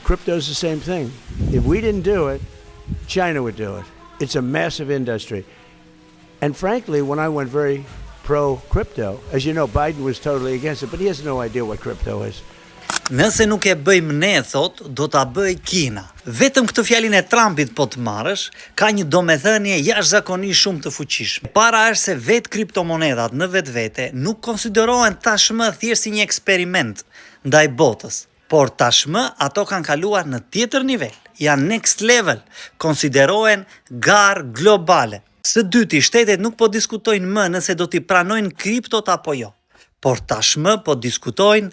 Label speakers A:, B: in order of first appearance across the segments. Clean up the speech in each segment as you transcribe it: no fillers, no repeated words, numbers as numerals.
A: Crypto is the same thing. If we didn't do it, China would do it. It's a massive industry. And frankly, when I went very pro-crypto, as you know, Biden was totally against it, but he has no idea what crypto is.
B: Nëse nuk e bëjmë ne, thot, do ta bëj Kina. Vetëm këtë fjalin e Trumpit po të marrësh, ka një domethënie jashtëzakonisht shumë të fuqishme. Para është se vetë kriptomonedat në vetvete nuk konsiderohen tashmë thjesht si një eksperiment ndaj botës, por tashmë ato kanë kaluar në tjetër nivel, janë next level, konsiderohen garë globale. Së dyti, shtetet nuk po diskutojnë më nëse do t'i pranojnë kriptot apo jo, por tashmë po diskutojnë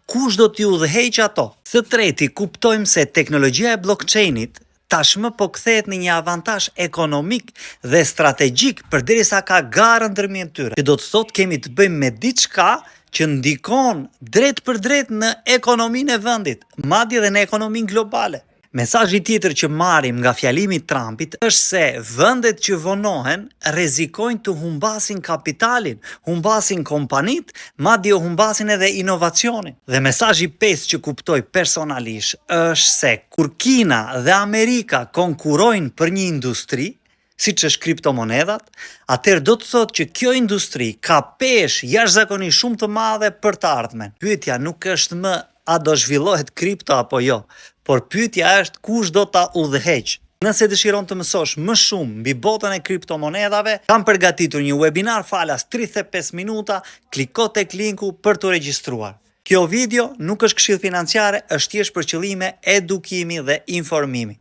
B: kush do t'ju udhëheqë ato. Së treti, kuptojmë se teknologjia e blockchainit tashmë po kthehet në një avantazh ekonomik dhe strategjik përderisa ka garë ndërmjet tyre. Që do të thotë kemi të bëjmë me diçka që ndikon drejt për drejt në ekonominë e vendit, madje edhe në ekonominë globale. Mesazhi tjetër që marrim nga fjalimi i Trumpit është se vendet që vonohen rrezikojnë të humbasin kapitalin, humbasin kompanitë, madje humbasin edhe inovacionin. Dhe mesazhi 5 që kuptoj personalisht është se kur Kina dhe Amerika konkurrojnë për një industri, siç është kriptomonedat, atëherë do të thotë që kjo industri ka peshë jashtëzakonisht shumë të madhe për të ardhmen. Pyetja nuk është më a do zhvillohet kripto apo jo, por pyetja është kush do ta udhëheqë. Nëse dëshiron të mësosh më shumë mbi botën e kriptomonedave, kam përgatitur një webinar falas 35 minuta, kliko tek linku për të regjistruar. Kjo video nuk është këshill financiare, është thjesht për qëllime edukimi dhe informimi.